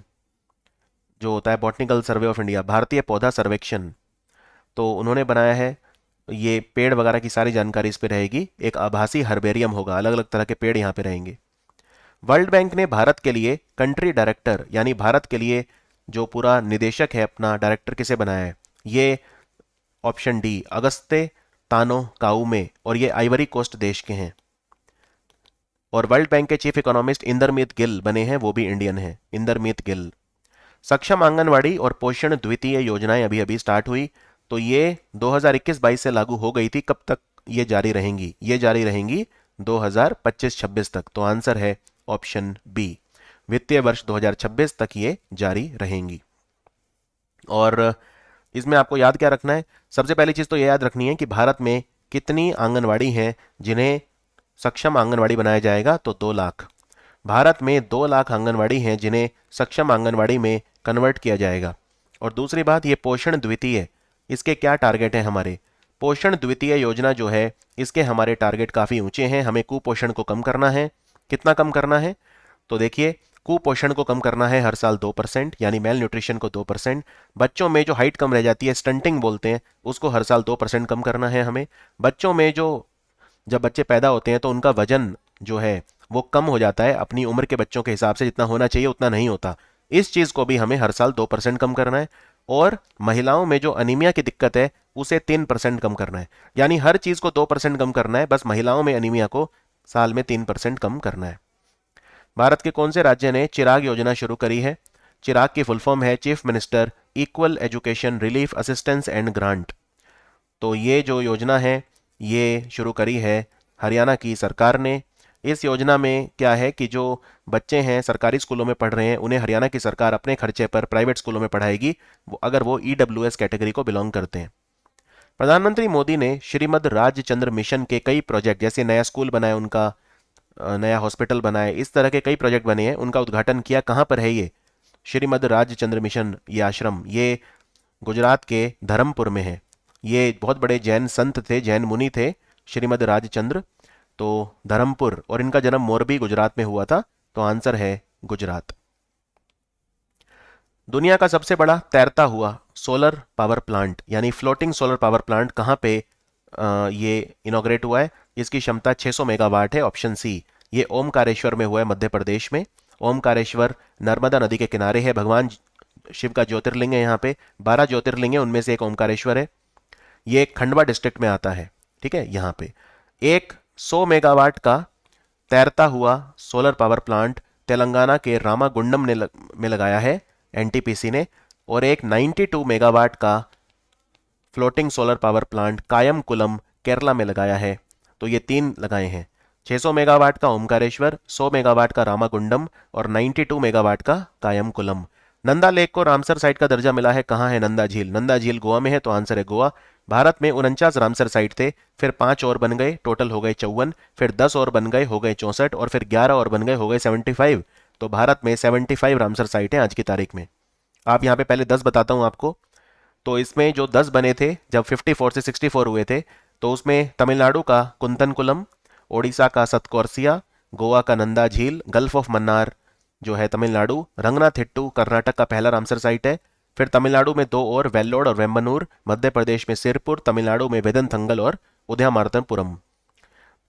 जो होता है, बॉटनिकल सर्वे ऑफ इंडिया भारतीय पौधा सर्वेक्षण, तो उन्होंने बनाया है। ये पेड़ वगैरह की सारी जानकारी इस पे रहेगी। एक आभासी हर्बेरियम होगा, अलग अलग तरह के पेड़ यहाँ पे रहेंगे। वर्ल्ड बैंक ने भारत के लिए कंट्री डायरेक्टर यानी भारत के लिए जो पूरा निदेशक है अपना डायरेक्टर किसे बनाया है? ये ऑप्शन डी अगस्ते तानो काउमे, और ये आइवरी कोस्ट देश के हैं। और वर्ल्ड बैंक के चीफ इकोनॉमिस्ट इंदरमीत गिल बने हैं, वो भी इंडियन हैं, इंदरमीत गिल। सक्षम आंगनवाड़ी और पोषण द्वितीय योजनाएं अभी अभी स्टार्ट हुई। तो ये 2021-22 से लागू हो गई थी। कब तक ये जारी रहेंगी? ये जारी रहेंगी 2025-26 तक। तो आंसर है ऑप्शन बी, वित्तीय वर्ष 2026 तक ये जारी रहेंगी। और इसमें आपको याद क्या रखना है? सबसे पहली चीज तो ये याद रखनी है कि भारत में कितनी आंगनवाड़ी हैं जिन्हें सक्षम आंगनवाड़ी बनाया जाएगा? तो 2 लाख। भारत में 2 लाख आंगनवाड़ी हैं जिन्हें सक्षम आंगनवाड़ी में कन्वर्ट किया जाएगा। और दूसरी बात, ये पोषण द्वितीय, इसके क्या टारगेट हैं हमारे? पोषण द्वितीय योजना जो है इसके हमारे टारगेट काफ़ी ऊंचे हैं। हमें कुपोषण को कम करना है। कितना कम करना है? तो देखिए, कुपोषण को कम करना है हर साल 2%, यानी मेल न्यूट्रिशन को 2%। बच्चों में जो हाइट कम रह जाती है, स्टंटिंग बोलते हैं, उसको हर साल 2% कम करना है हमें। बच्चों में जो जब बच्चे पैदा होते हैं तो उनका वजन जो है वो कम हो जाता है, अपनी उम्र के बच्चों के हिसाब से जितना होना चाहिए उतना नहीं होता। इस चीज़ को भी हमें हर साल 2% कम करना है। और महिलाओं में जो अनीमिया की दिक्कत है उसे 3% कम करना है। यानी हर चीज़ को 2% कम करना है, बस महिलाओं में अनीमिया को साल में 3% कम करना है। भारत के कौन से राज्य ने चिराग योजना शुरू करी है? चिराग की फुल फॉर्म है chief minister equal education relief assistance and grant. तो ये जो योजना है ये शुरू करी है हरियाणा की सरकार ने। इस योजना में क्या है कि जो बच्चे हैं सरकारी स्कूलों में पढ़ रहे हैं उन्हें हरियाणा की सरकार अपने खर्चे पर प्राइवेट स्कूलों में पढ़ाएगी, अगर वो EWS कैटेगरी को बिलोंग करते हैं। प्रधानमंत्री मोदी ने श्रीमद राजचंद्र मिशन के कई प्रोजेक्ट, जैसे नया स्कूल बनाया उनका, नया हॉस्पिटल बनाए, इस तरह के कई प्रोजेक्ट बने हैं, उनका उद्घाटन किया। कहाँ पर है ये श्रीमद राजचंद्र मिशन? ये आश्रम ये गुजरात के धर्मपुर में है। ये बहुत बड़े जैन संत थे, जैन मुनि थे, श्रीमद राजचंद्र। तो धर्मपुर, और इनका जन्म मोरबी गुजरात में हुआ था। तो आंसर है गुजरात। दुनिया का सबसे बड़ा तैरता हुआ सोलर पावर प्लांट यानी फ्लोटिंग सोलर पावर प्लांट कहाँ पे ये इनॉग्रेट हुआ है? इसकी क्षमता 600 मेगावाट है, ऑप्शन सी। ये ओमकारेश्वर में हुआ है, मध्य प्रदेश में। ओमकारेश्वर नर्मदा नदी के किनारे है। भगवान शिव का ज्योतिर्लिंग है यहाँ पे। 12 ज्योतिर्लिंग है, उनमें से एक ओमकारेश्वर है। ये खंडवा डिस्ट्रिक्ट में आता है, ठीक है। यहाँ पे एक 100 मेगावाट का तैरता हुआ सोलर पावर प्लांट तेलंगाना के रामागुंडम में लगाया है NTPC ने। और एक 92 मेगावाट का floating solar power plant Kayamkulam Kerala में लगाया है। तो ये 3 लगाए हैं, 600 मेगावाट का ओमकारेश्वर, 100 मेगावाट का रामागुंडम और 92 मेगावाट का कायमकुलम। नंदा लेक को रामसर साइट का दर्जा मिला है। कहाँ है नंदा झील? नंदा झील गोवा में है। तो आंसर है गोवा। भारत में 49 रामसर साइट थे, फिर 5 और बन गए, टोटल हो गए 54। फिर 10 और बन गए, हो गए 64। और फिर 11 और बन गए, हो गए 75। तो भारत में 75 रामसर साइट हैं आज की तारीख में। आप यहाँ पे पहले 10 बताता हूँ आपको। तो इसमें जो 10 बने थे जब 54 से 64 हुए थे, तो उसमें तमिलनाडु का कुंतनकुलम, ओडिशा का सतकोरसिया, गोवा का नंदा झील, गल्फ ऑफ मन्नार जो है तमिलनाडु, रंगनाथिट्टू कर्नाटक का पहला रामसर साइट है। फिर तमिलनाडु में 2 और, वेल्लोड और वेम्बनूर, मध्य प्रदेश में सिरपुर, तमिलनाडु में वेदनथंगल और उदयमार्तनपुरम।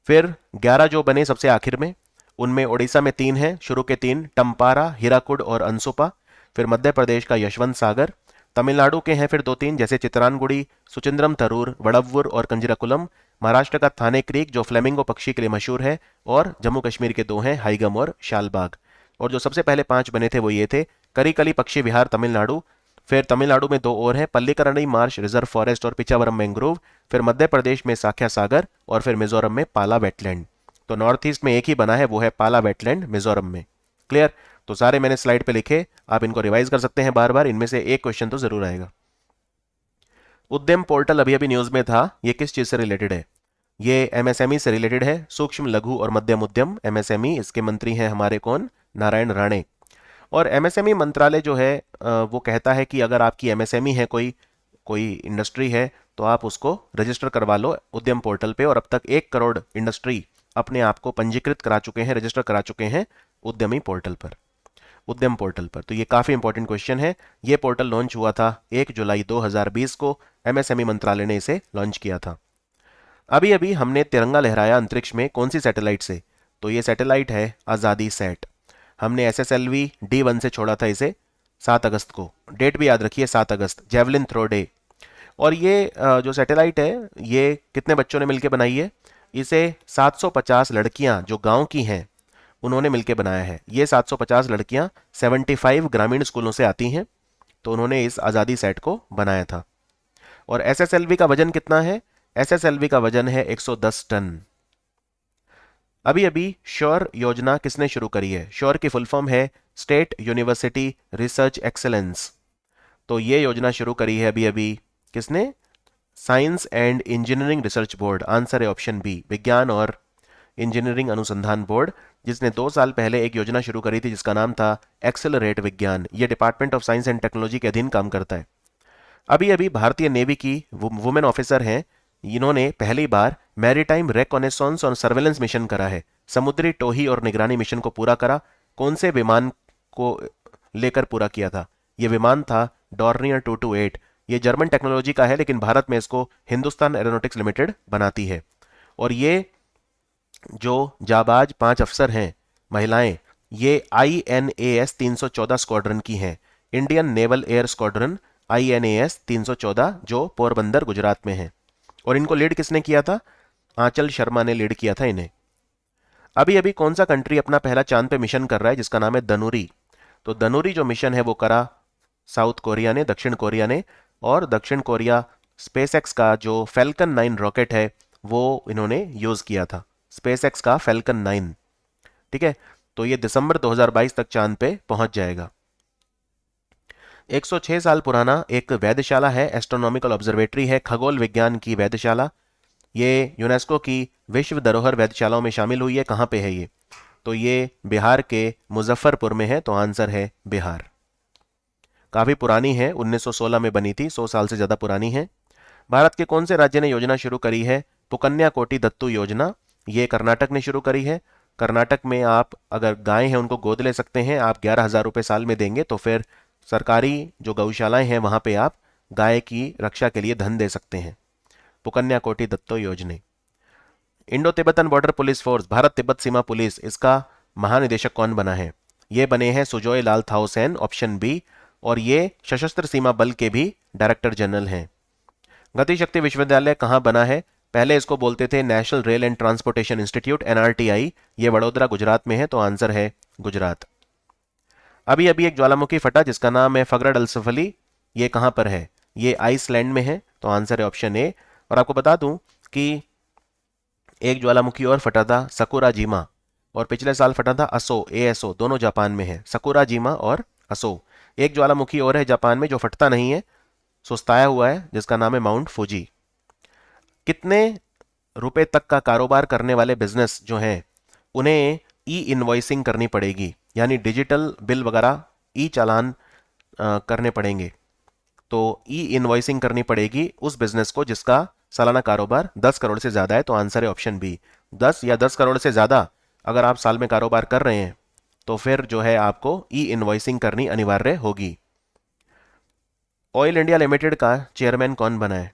फिर 11 जो बने सबसे आखिर में, उनमें ओडिशा में 3 हैं, शुरू के 3, टम्पारा, हीराकुड और अंसुपा। फिर मध्य प्रदेश का यशवंत सागर, तमिलनाडु के हैं फिर दो तीन, जैसे चित्रानगुड़ी, सुचिंद्रम थरूर, वड़व्वुर और कंजिराकुलम। महाराष्ट्र का थाने क्रीक जो फ्लेमिंगो पक्षी के लिए मशहूर है। और जम्मू कश्मीर के दो हैं, हाईगम और शालबाग। और जो सबसे पहले पांच बने थे वो ये थे, करिकली पक्षी विहार तमिलनाडु, फिर तमिलनाडु में दो और हैं, पल्लीकरनई मार्श रिजर्व फॉरेस्ट और पिचावरम मैंग्रोव, फिर मध्य प्रदेश में साख्या सागर, और फिर मिजोरम में पाला वेटलैंड। तो नॉर्थ ईस्ट में एक ही बना है, वो है पाला वेटलैंड मिजोरम में। क्लियर? तो सारे मैंने स्लाइड पे लिखे, आप इनको रिवाइज कर सकते हैं बार बार, इनमें से एक क्वेश्चन तो जरूर आएगा। उद्यम पोर्टल अभी अभी न्यूज में था, ये किस चीज से रिलेटेड है? ये एमएसएमई से रिलेटेड है, सूक्ष्म लघु और मध्यम उद्यम एमएसएमई। इसके मंत्री हैं हमारे कौन? नारायण राणे। और एमएसएमई मंत्रालय जो है वो कहता है कि अगर आपकी एमएसएमई है, कोई कोई इंडस्ट्री है, तो आप उसको रजिस्टर करवा लो उद्यम पोर्टल पे। और अब तक 1 करोड़ इंडस्ट्री अपने आप को पंजीकृत करा चुके हैं, रजिस्टर करा चुके हैं उद्यमी पोर्टल पर, उद्यम पोर्टल पर। तो ये काफी इंपॉर्टेंट क्वेश्चन है। ये पोर्टल लॉन्च हुआ था 1 जुलाई 2020 को, एमएसएमई मंत्रालय ने इसे लॉन्च किया था। अभी अभी हमने तिरंगा लहराया अंतरिक्ष में, कौन सी सैटेलाइट से? तो ये सैटेलाइट है आज़ादी सैट। हमने SSLV D1 से छोड़ा था इसे 7 अगस्त को। डेट भी याद रखिए, 7 अगस्त, जेवलिन थ्रो डे। और ये जो सैटेलाइट है, ये कितने बच्चों ने मिलकर बनाई है? इसे 750 लड़कियां जो गांव की हैं उन्होंने मिलकर बनाया है। ये 750 लड़कियां 75 ग्रामीण स्कूलों से आती हैं, तो उन्होंने इस आज़ादी सेट को बनाया था। और SSLV का वजन कितना है? SSLV का वजन है 110 टन। अभी अभी श्योर योजना किसने शुरू करी है? श्योर की फुल फॉर्म है स्टेट यूनिवर्सिटी रिसर्च एक्सेलेंस। तो ये योजना शुरू करी है अभी अभी किसने? Science and engineering research board. Answer है ऑप्शन बी, विज्ञान और इंजीनियरिंग अनुसंधान बोर्ड, जिसने 2 साल पहले एक योजना शुरू करी थी जिसका नाम था एक्सेलरेट विज्ञान। ये department of science and technology के अधीन काम करता है। अभी अभी भारतीय नेवी की वुमेन ऑफिसर हैं, इन्होंने पहली बार मैरीटाइम रेकॉनेसांस और सर्वेलेंस मिशन करा है। समुद्री टोही और निगरानी मिशन को पूरा करा। कौन से विमान को लेकर पूरा किया था? यह विमान था डॉर्नियर 228। ये जर्मन टेक्नोलॉजी का है, लेकिन भारत में इसको हिंदुस्तान एरोनॉटिक्स लिमिटेड बनाती है। और ये जो जाबाज 5 अफसर हैं महिलाएं, ये INAS 314 स्क्वाड्रन की हैं, Indian naval air squadron INAS 314, जो पोरबंदर गुजरात में है। और इनको लीड किसने किया था? आंचल शर्मा ने लीड किया था इन्हें। अभी अभी कौन सा कंट्री अपना पहला चांद पे मिशन कर रहा है, जिसका नाम है धनुरी? तो धनुरी जो मिशन है वो करा साउथ कोरिया ने, दक्षिण कोरिया ने। और दक्षिण कोरिया स्पेसएक्स का जो फैल्कन 9 रॉकेट है वो इन्होंने यूज किया था, स्पेसएक्स का फैल्कन 9। ठीक है, तो ये दिसंबर 2022 तक चांद पे पहुंच जाएगा। 106 साल पुराना एक वेधशाला है, एस्ट्रोनॉमिकल ऑब्जर्वेटरी है, खगोल विज्ञान की वेधशाला। ये यूनेस्को की विश्व धरोहर वेधशालाओं में शामिल हुई है। कहाँ पे है ये? तो ये बिहार के मुजफ्फरपुर में है, तो आंसर है बिहार। काफी पुरानी है, 1916 में बनी थी, 100 साल से ज्यादा पुरानी है। भारत के कौन से राज्य ने योजना शुरू करी है पुकन्या कोटि दत्तू योजना? ये कर्नाटक ने शुरू करी है। कर्नाटक में आप अगर गाय हैं उनको गोद ले सकते हैं, आप 11,000 रुपये साल में देंगे तो फिर सरकारी जो गौशालाएं हैं वहां पे आप गाय की रक्षा के लिए धन दे सकते हैं। पुकन्या कोटि दत्तो योजना। Indo Tibetan border police force, Bharat Tibet सीमा पुलिस, इसका महानिदेशक कौन बना है? ये बने हैं सुजोय लाल थाउसेन, ऑप्शन बी। और ये सशस्त्र सीमा बल के भी डायरेक्टर जनरल हैं। गतिशक्ति विश्वविद्यालय कहाँ बना है? पहले इसको बोलते थे national rail and transportation institute, NRTI। ये वडोदरा गुजरात में है, तो आंसर है गुजरात। अभी अभी एक ज्वालामुखी फटा जिसका नाम है फगरड अलसफली। ये कहाँ पर है? ये आइसलैंड में है, तो आंसर है ऑप्शन ए। और आपको बता दूं कि एक ज्वालामुखी और फटा था सकुराजीमा, और पिछले साल फटा था असो, ASO, दोनों जापान में है, सकुराजीमा और असो। एक ज्वालामुखी और है जापान में जो फटता नहीं है, सुस्ताया हुआ है, जिसका नाम है माउंट फूजी। कितने रुपए तक का कारोबार करने वाले बिजनेस जो हैं उन्हें E-इनवॉइसिंग करनी पड़ेगी, यानी डिजिटल बिल वगैरह चालान करने पड़ेंगे। तो E-इनवॉइसिंग करनी पड़ेगी उस बिजनेस को जिसका सालाना कारोबार 10 करोड़ से ज्यादा है, तो आंसर है ऑप्शन बी। 10 या 10 करोड़ से ज्यादा अगर आप साल में कारोबार कर रहे हैं तो फिर जो है आपको E-इनवॉइसिंग करनी अनिवार्य होगी। ऑयल इंडिया लिमिटेड का चेयरमैन कौन बना है?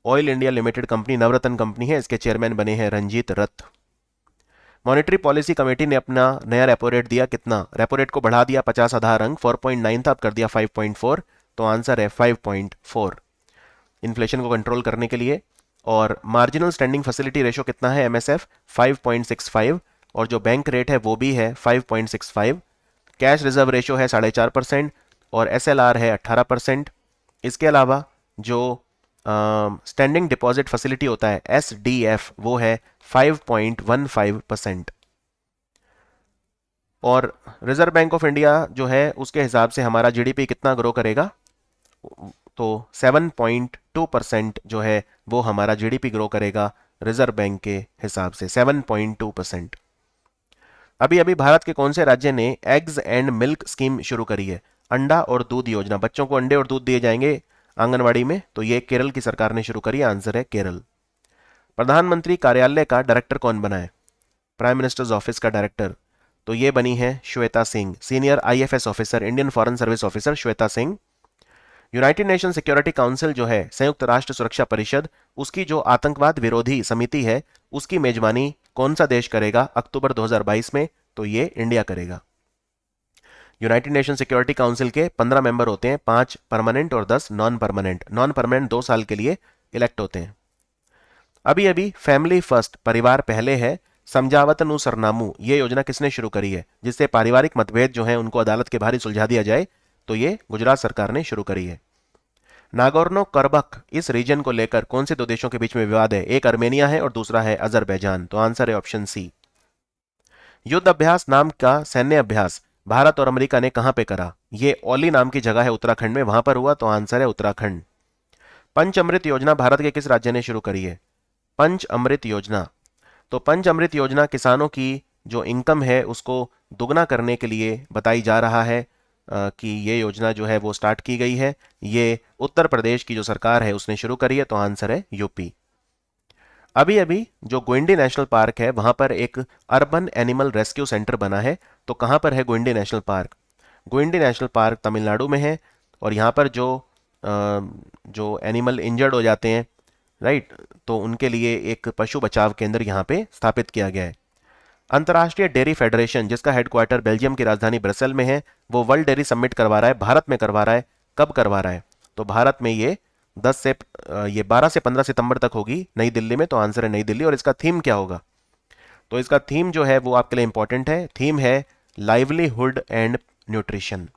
ऑयल इंडिया लिमिटेड कंपनी नवरत्न कंपनी है, इसके चेयरमैन बने हैं रंजीत रथ। मॉनेटरी पॉलिसी कमेटी ने अपना नया रेपो रेट दिया कितना? रेपो रेट को बढ़ा दिया 50 आधार अंक, 4.9 था, अब कर दिया 5.4। तो आंसर है 5.4 इन्फ्लेशन को कंट्रोल करने के लिए। और मार्जिनल स्टैंडिंग फैसिलिटी रेशो कितना है एमएसएफ 5.65 और जो बैंक रेट है वो भी है 5.65। कैश रिजर्व रेशो है 4.5% और एसएलआर है 18%। इसके अलावा जो स्टैंडिंग डिपॉजिट फैसिलिटी होता है एसडीएफ वो है 5.15%। और रिजर्व बैंक ऑफ इंडिया जो है उसके हिसाब से हमारा जीडीपी कितना ग्रो करेगा, तो 7.2% जो है वो हमारा जीडीपी ग्रो करेगा रिजर्व बैंक के हिसाब से 7.2%। अभी अभी भारत के कौन से राज्य ने एग्स एंड मिल्क स्कीम शुरू करी है, अंडा और दूध योजना, बच्चों को अंडे और दूध दिए जाएंगे आंगनवाड़ी में, तो ये केरल की सरकार ने शुरू करी है, आंसर है केरल। प्रधानमंत्री कार्यालय का डायरेक्टर कौन बना है, प्राइम मिनिस्टर्स ऑफिस का डायरेक्टर, तो ये बनी है Shweta Singh, senior IFS officer, Indian foreign service officer Shweta Singh. United nation security council जो है संयुक्त राष्ट्र सुरक्षा परिषद, उसकी जो आतंकवाद विरोधी समिति है उसकी मेजबानी कौन सा देश करेगा अक्टूबर 2022 में, तो ये इंडिया करेगा। यूनाइटेड नेशन सिक्योरिटी काउंसिल के 15 मेंबर होते हैं, 5 परमानेंट और 10 नॉन परमानेंट। नॉन परमानेंट 2 साल के लिए इलेक्ट होते हैं। अभी अभी फैमिली फर्स्ट परिवार पहले है समझावतनु सरनामू ये योजना किसने शुरू करी है, जिससे पारिवारिक मतभेद जो है उनको अदालत के बाहर ही सुलझा दिया जाए, तो ये गुजरात सरकार ने शुरू करी है। नागोर्नो करबख इस रीजन को लेकर कौन से दो देशों के बीच में विवाद है, एक अर्मेनिया है और दूसरा है अजरबैजान, तो आंसर है ऑप्शन सी। युद्ध अभ्यास नाम का सैन्य अभ्यास भारत और अमेरिका ने कहां पे करा, ये ओली नाम की जगह है उत्तराखंड में, वहां पर हुआ, तो आंसर है उत्तराखंड। पंच अमृत योजना भारत के किस राज्य ने शुरू करी है, पंच अमृत योजना, तो पंच अमृत योजना किसानों की जो इनकम है उसको दुगना करने के लिए बताई जा रहा है कि ये योजना जो है वो स्टार्ट की गई है, ये उत्तर प्रदेश की जो सरकार है उसने शुरू करी है, तो आंसर है यूपी। अभी अभी जो गोइंडी नेशनल पार्क है वहां पर एक अर्बन एनिमल रेस्क्यू सेंटर बना है, तो कहां पर है Guindy national park, Guindy national park Tamil Nadu में है। और यहाँ पर जो एनिमल इंजर्ड हो जाते हैं, राइट, तो उनके लिए एक पशु बचाव केंद्र यहाँ पे स्थापित किया गया है। अंतर्राष्ट्रीय डेयरी फेडरेशन जिसका हेडक्वार्टर बेल्जियम की राजधानी ब्रसेल में है, वो वर्ल्ड डेयरी समिट करवा रहा है, भारत में करवा रहा है, कब करवा रहा है, तो भारत में ये 12 से 15 सितंबर तक होगी नई दिल्ली में, तो आंसर है नई दिल्ली। और इसका थीम क्या होगा, तो इसका थीम जो है वो आपके लिए इंपॉर्टेंट है, थीम है livelihood and nutrition,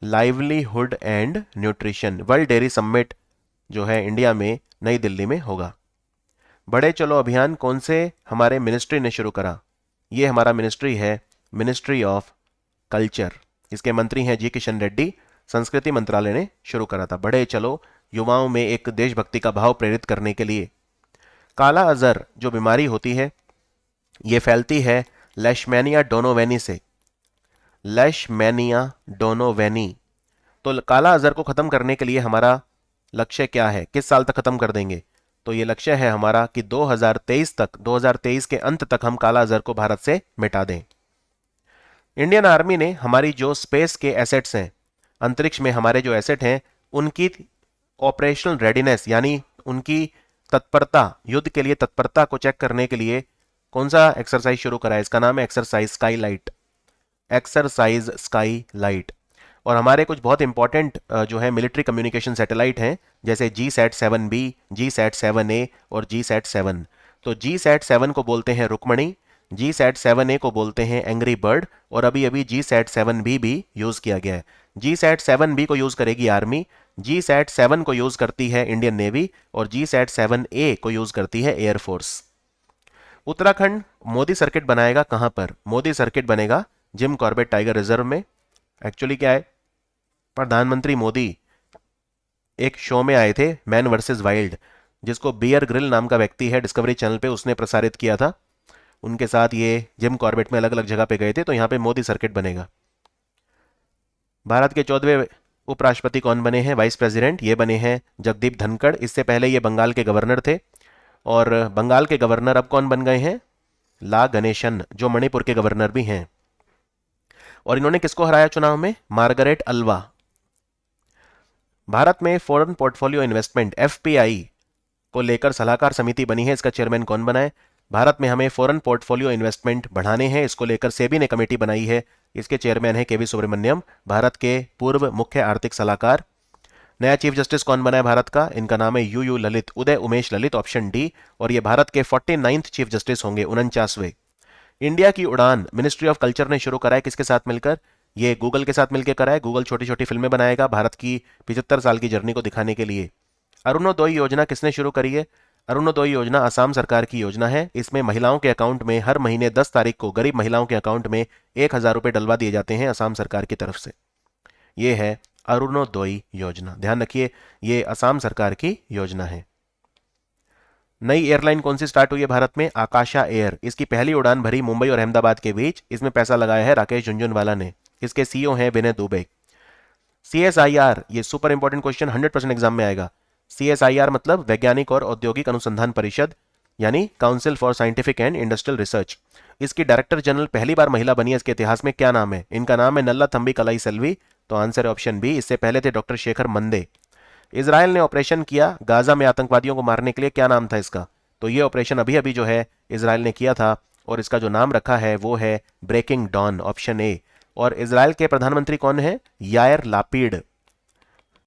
livelihood and nutrition. World dairy summit जो है इंडिया में नई दिल्ली में होगा। बड़े चलो अभियान कौन से हमारे मिनिस्ट्री ने शुरू करा, ये हमारा मिनिस्ट्री है मिनिस्ट्री ऑफ कल्चर, इसके मंत्री हैं जी किशन रेड्डी, संस्कृति मंत्रालय ने शुरू करा था। बड़े चलो युवाओं में एक देशभक्ति का भाव प्रेरित करने के लिए। काला अजहर जो बीमारी होती है ये फैलती है लेशमैनिया डोनोवेनी से, लेशमैनिया डोनोवेनी। तो काला अजहर को खत्म करने के लिए हमारा लक्ष्य क्या है, किस साल तक खत्म कर देंगे, तो ये लक्ष्य है हमारा कि 2023 के अंत तक हम काला अजहर को भारत से मिटा दें। इंडियन आर्मी ने हमारी जो स्पेस के एसेट्स हैं, अंतरिक्ष में हमारे जो एसेट हैं, उनकी ऑपरेशनल रेडीनेस यानी उनकी तत्परता, युद्ध के लिए तत्परता को चेक करने के लिए कौन सा एक्सरसाइज शुरू करा है, इसका नाम है एक्सरसाइज स्काईलाइट, एक्सरसाइज स्काईलाइट। और हमारे कुछ बहुत इंपॉर्टेंट जो है मिलिट्री कम्युनिकेशन सैटेलाइट हैं, जैसे GSAT-7B, GSAT-7A और GSAT-7। तो GSAT-7 को बोलते हैं रुक्मणी, GSAT-7A को बोलते हैं एंग्री बर्ड, और अभी अभी GSAT-7B भी यूज किया गया है। GSAT-7B को यूज करेगी आर्मी, GSAT-7 को यूज करती है इंडियन नेवी और GSAT-7A को यूज करती है एयरफोर्स। उत्तराखंड मोदी सर्किट बनाएगा कहां पर, मोदी सर्किट बनेगा जिम कॉर्बेट टाइगर रिजर्व में। एक्चुअली क्या है, प्रधानमंत्री मोदी एक शो में आए थे मैन वर्सेस वाइल्ड, जिसको बियर ग्रिल नाम का व्यक्ति है डिस्कवरी चैनल पे, उसने प्रसारित किया था। उनके साथ ये जिम कॉर्बेट में अलग अलग जगह पे गए थे, तो यहाँ पे मोदी सर्किट बनेगा। भारत के 14वें उपराष्ट्रपति कौन बने हैं, वाइस प्रेसिडेंट, ये बने हैं जगदीप धनखड़। इससे पहले ये बंगाल के गवर्नर थे, और बंगाल के गवर्नर अब कौन बन गए हैं, ला गणेशन, जो मणिपुर के गवर्नर भी हैं। और इन्होंने किसको हराया चुनाव में, मार्गरेट अल्वा। भारत में फॉरेन पोर्टफोलियो इन्वेस्टमेंट FPI को लेकर सलाहकार समिति बनी है, इसका चेयरमैन कौन बना है, भारत में हमें फॉरेन पोर्टफोलियो इन्वेस्टमेंट बढ़ाने हैं, इसको लेकर सेबी ने कमेटी बनाई है, इसके चेयरमैन हैं केवी सुब्रमण्यम, भारत के पूर्व मुख्य आर्थिक सलाहकार। नया चीफ जस्टिस कौन बना है भारत का? इनका नाम है you you Lalit, Uday Umesh Lalit, option D. और ये भारत के 49th चीफ जस्टिस होंगे, 49वें। इंडिया की उड़ान मिनिस्ट्री ऑफ कल्चर ने शुरू करा है, किसके साथ मिलकर? ये गूगल के साथ मिलकर करा है। गूगल छोटी छोटी फिल्में बनाएगा भारत की 75 साल की जर्नी को दिखाने के लिए। अरुणोदय योजना किसने शुरू करी है? अरुणोदय योजना असम सरकार की योजना है। इसमें महिलाओं के अकाउंट में हर महीने 10 तारीख को गरीब महिलाओं के अकाउंट में 1,000 रुपए डलवा दिए जाते हैं असम सरकार की तरफ से। ये है अरुणोदय योजना, ध्यान रखिए, ये असम सरकार की योजना है। नई एयरलाइन कौन सी स्टार्ट हुई है भारत में? आकाशा एयर। इसकी पहली उड़ान भरी मुंबई और अहमदाबाद के बीच। इसमें पैसा लगाया है राकेश झुनझुनवाला ने। इसके सीईओ हैं विनय दुबे। सीएसआईआर, ये सुपर इंपॉर्टेंट क्वेश्चन, 100% एग्जाम में आएगा। सीएसआईआर मतलब वैज्ञानिक और औद्योगिक अनुसंधान परिषद, यानी council for scientific and industrial research. इसकी डायरेक्टर जनरल पहली बार महिला बनी है इसके इतिहास में। क्या नाम है? इनका नाम है नल्ला थंबी कलाई सेल्वी। तो आंसर है ऑप्शन बी। इससे पहले थे डॉक्टर शेखर मंदे। इसराइल ने ऑपरेशन किया गाजा में आतंकवादियों को मारने के लिए, क्या नाम था इसका? तो ये ऑपरेशन अभी अभी जो है इसराइल ने किया था, और इसका जो नाम रखा है वो है ब्रेकिंग डॉन, ऑप्शन ए। और इसराइल के प्रधानमंत्री कौन है? Yair Lapid.